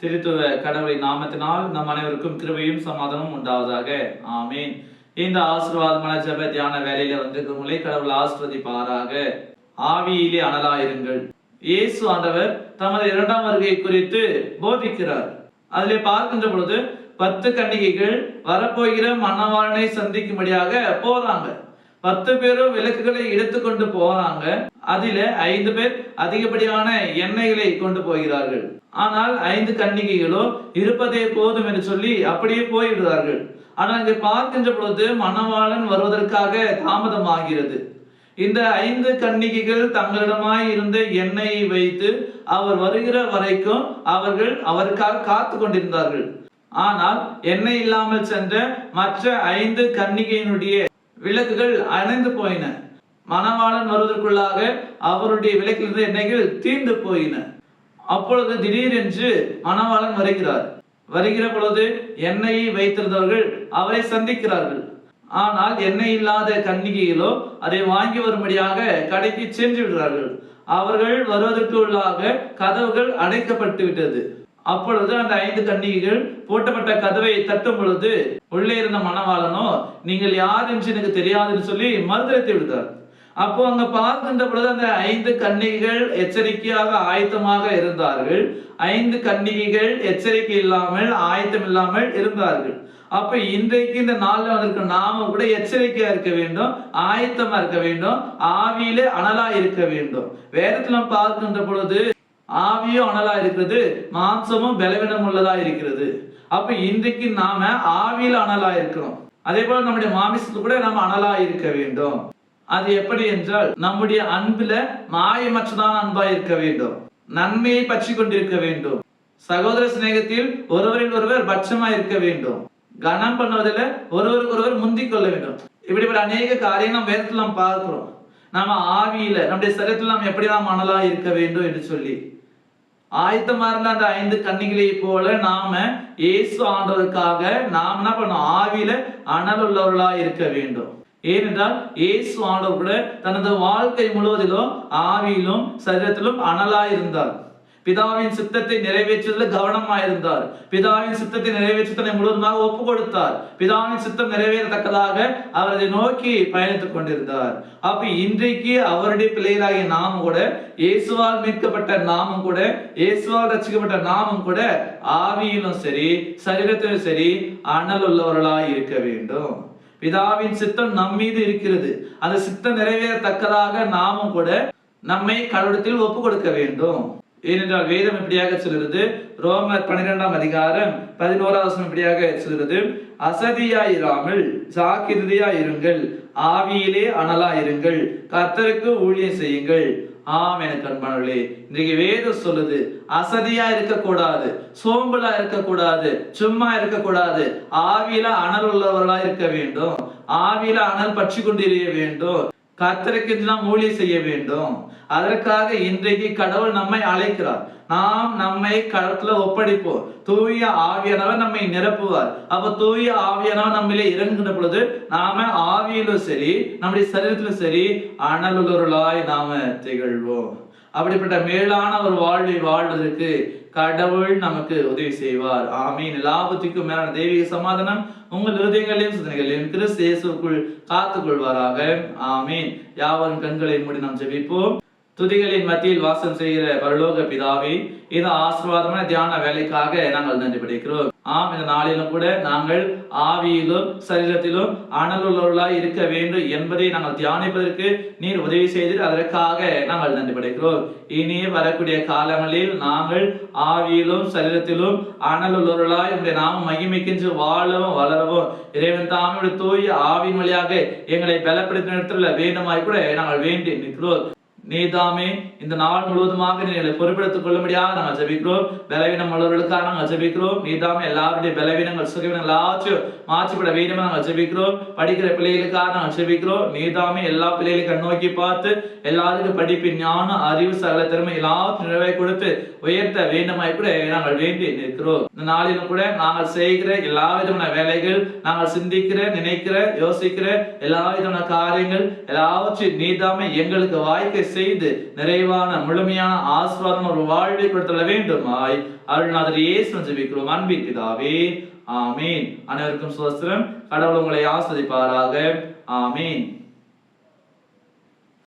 திருத்துவ கடவுளின் நாமத்தினால் நம் அனைவருக்கும் கிருபையும் சமாதானமும் உண்டாவதாக. ஆமீன். இந்த ஆசீர்வாதமான ஜெப தியான வேலையில வந்திருக்கிறவங்களை கடவுள் ஆசீர்வதிப்பாராக. ஆவியிலே அனலாயிருங்கள். இயேசு ஆண்டவர் தமது இரண்டாம் வருகை குறித்து போதிக்கிறார். அதிலே பார்க்கின்ற பொழுது 10 கன்னிகைகள் வரப்போகிற மணவாளனை சந்திக்கும்படியாக போறாங்க. 10 பேரும் விளக்குகளை எடுத்துக்கொண்டு போறாங்க. அதில 5 பேர் அதிகப்படியான எண்ணெய்களை கொண்டு போகிறார்கள். ஆனால் 5 கன்னிகைகளோ இருப்பதே போதும் என்று சொல்லி அப்படியே போய்விடுவார்கள். ஆனால் இங்கே பார்க்கின்ற பொழுது மணவாளன் வருவதற்காக தாமதமாகிறது. இந்த 5 கன்னிகைகள் தங்களிடமாய் இருந்த எண்ணெயை வைத்து அவர் வருகிற வரைக்கும் அவர்கள் அவருக்காக காத்து கொண்டிருந்தார்கள். ஆனால் எண்ணெய் இல்லாமல் சென்ற மற்ற 5 கன்னிகையினுடைய விளக்குகள் அணைந்து போயின. மணவாளன் வருவதற்குள்ளாக அவருடைய விளக்கிலிருந்த எண்ணெய்கள் தீர்ந்து போயின. அப்பொழுது திடீரென்று மணவாளன் வருகிற பொழுது எண்ணெயை வைத்திருந்தவர்கள் அவரை சந்திக்கிறார்கள். ஆனால் எண்ணெய் இல்லாத கன்னிகைகளோ அதை வாங்கி வரும்படியாக கடைக்கு சென்று விடுறார்கள். அவர்கள் வருவதற்கு உள்ளாக கதவுகள் அடைக்கப்பட்டு விட்டது. அப்பொழுது அந்த 5 கன்னிகைகள் பூட்டப்பட்ட கதவை தட்டும் பொழுது உள்ளே இருந்த மணவாளனோ நீங்கள் யார் என்று எனக்கு தெரியாதுன்னு சொல்லி மறுதளித்து விடுகிறார். அப்போ அங்க பார்க்கின்ற பொழுது அந்த 5 கன்னிகைகள் எச்சரிக்கையாக ஆயத்தமாக இருந்தார்கள். 5 கன்னிகைகள் எச்சரிக்கை இல்லாமல் ஆயத்தம் இல்லாமல் இருந்தார்கள். அப்ப இன்றைக்கு இந்த நாள்ல வந்திருக்க நாம கூட எச்சரிக்கையா இருக்க வேண்டும், ஆயத்தமா இருக்க வேண்டும், ஆவியிலே அனலா இருக்க வேண்டும். வேதத்துல நாம் பார்க்கின்ற பொழுது ஆவியும் அனலா இருக்கிறது, மாம்சமும் பலவீனம் உள்ளதா இருக்கிறது. அப்ப இன்றைக்கு நாம ஆவியில அனலா இருக்கிறோம். அதே போல நம்முடைய மாமிசத்துக்கு கூட நாம அனலா இருக்க வேண்டும். அது எப்படி என்றால் நம்முடைய அன்புல மாயமற்றதான அன்பா இருக்க வேண்டும், நன்மையை பற்றி கொண்டிருக்க வேண்டும், சகோதர சிநேகத்தில் ஒருவரில் ஒருவர் பட்சமா இருக்க வேண்டும், கனம் பண்ணுவதில் ஒருவருக்கு ஒருவர் முந்திக் கொள்ள வேண்டும். இப்படிப்பட்ட அநேக காரியம் நாம் வேதத்தில் நாம் பார்க்கிறோம். நாம ஆவியில நம்முடைய சரீரத்தில் நாம் எப்படி நாம் அனலா இருக்க வேண்டும் என்று சொல்லி ஆயத்தமா இருந்த அந்த 5 கன்னிகளை போல நாம இயேசு ஆண்டவருக்காக நாம் என்ன பண்ணோம், ஆவியில அனல் உள்ளவர்களா இருக்க வேண்டும். ஏனென்றால் இயேசு ஆண்டவர் கூட தனது வாழ்க்கை முழுவதிலும் ஆவியிலும் சரீரத்திலும் அனலா இருந்தார். பிதாவின் சித்தத்தை நிறைவேற்றுவதில் கவனமாயிருந்தார். பிதாவின் சித்தத்தை நிறைவேற்றி தன்னை முழுவதுமாக ஒப்பு கொடுத்தார். பிதாவின் சித்தம் நிறைவேறத்தக்கதாக அவர் அதை நோக்கி பயணித்துக் கொண்டிருந்தார். அப்ப இன்றைக்கு அவருடைய பிள்ளைகளாகிய நாமும் கூட, இயேசுவால் மீட்கப்பட்ட நாமும் கூட, இயேசுவால் ரட்சிக்கப்பட்ட நாமும் கூட ஆவியிலும் சரி சரீரத்திலும் சரி அனல் உள்ளவர்களாய் இருக்க வேண்டும். பிதாவின் சித்தம் நம் மீது இருக்கிறது. அந்த சித்தம் நிறைவேறத்தக்கதாக நாமும் கூட நம்மை கடவுளத்தில் ஒப்பு கொடுக்க வேண்டும். ஏனென்றால் வேதம் இப்படியாக சொல்கிறது, ரோமர் 12ஆம் அதிகாரம் 11ஆம் வசனம் இப்படியாக சொல்கிறது, அசதியாயிராமல் ஜாக்கிரதையாயிருங்கள், ஆவியிலே அனலாயிருங்கள், கர்த்தருக்கு ஊழியம் செய்யுங்கள். ஆம் எனக்கு அன்பானவர்களே, இன்றைக்கு வேதம் சொல்லுது அசதியா இருக்கக்கூடாது, சோம்பலா இருக்கக்கூடாது, சும்மா இருக்கக்கூடாது, ஆவியில அனல் உள்ளவர்களா இருக்க வேண்டும், ஆவியில அனல் பற்றி கொண்டிருக்க வேண்டும், கர்த்தருக்கு நாம் ஊழியம் செய்ய வேண்டும். அதற்காக இன்றைக்கு கடவுள் நம்மை அழைக்கிறார். நாம் நம்மை கடவுளத்துல ஒப்படைப்போம். தூய ஆவியானவர் நம்மை நிரப்புவார். அப்ப தூய ஆவியானவர் நம்மளே இறங்குகின்ற பொழுது நாம ஆவியிலும் சரி நம்முடைய சரீரத்திலும் சரி அனலுள்ளவர்களாய் நாம திகழ்வோம். அப்படிப்பட்ட மேலான ஒரு வாழ்வை வாழ்வதற்கு கடவுள் நமக்கு உதவி செய்வார். ஆமீன். லாபத்துக்கும் மேலான தெய்வீக சமாதானம் உங்கள் இருதயங்களையும் சிந்தனைகளையும் கிறிஸ்து இயேசுவுக்குள் காத்துக் கொள்வாராக. ஆமீன். யாவரும் கண்களை மூடி நாம் ஜெபிப்போம். துதிகளின் மத்தியில் வாசம் செய்கிற பரலோக பிதாவே, இந்த ஆசீர்வாதமான தியான வேலைக்காக நாங்கள் நன்றி படைக்கிறோம். இந்த நாளிலும் கூட நாங்கள் ஆவியிலும் சரீரத்திலும் அனலுள்ளவர்களாய் இருக்க வேண்டும் என்பதை நாங்கள் தியானிப்பதற்கு நீர் உதவி செய்து அதற்காக நாங்கள் நன்றி படைக்கிறோம். இனி வரக்கூடிய காலங்களில் நாங்கள் ஆவியிலும் சரீரத்திலும் அனலுள்ளவர்களாய் உங்களுடைய நாம மகிமைக்கென்று வாழவும் வளரவும் இறைவன் தாமே தூய ஆவியின் வழியாக எங்களை பலப்படுத்தி நிறுத்த வேண்டுமாய் கூட நாங்கள் வேண்டி நிற்கிறோம். நீதாமே இந்த நாள் முழுவதுமாக நீங்களை பொறுப்பெடுத்துக் கொள்ளும்படியாக நாங்கள் ஜெபிக்கிறோம். பலவீனம் உள்ளவர்களுக்காக நாங்கள் ஜெபிக்கிறோம். நீதாமே எல்லாருடைய பலவீனங்கள் சுகவீனங்கள் எல்லாத்தையும் மாற்றிப்பட வேண்டுமா நாங்கள் ஜெபிக்கிறோம். படிக்கிற பிள்ளைகளுக்காக நாங்கள் ஜெபிக்கிறோம். நீதாமே எல்லா பிள்ளைகளையும் கண்ணோக்கி பார்த்து எல்லாருக்கும் படிப்பின் ஞானம் அறிவு சகல திறமை எல்லாத்தையும் நிறைவே கொடுத்து உயர்த்த வேண்டுமாய் கூட நாங்கள் வேண்டி நிற்கிறோம். இந்த நாளிலும் கூட நாங்கள் செய்கிற எல்லா விதமான வேலைகள், நாங்கள் சிந்திக்கிற நினைக்கிற யோசிக்கிற எல்லா விதமான காரியங்கள் எல்லாவற்றையும் நீதாமே எங்களுக்கு வாய்க்கை செய்து நிறைவான முழுமையான ஆசீர்வாதம் ஒரு வாழ்வை கொடுத்துள்ள வேண்டுமாய் அருள்நாதர் இயேசுவின் ஜெபிக்கிறோம் அன்பின் பிதாவே, ஆமீன். அனைவருக்கும் சுதந்திரம். கடவுள் உங்களை ஆசீர்வதிப்பாராக. ஆமீன்.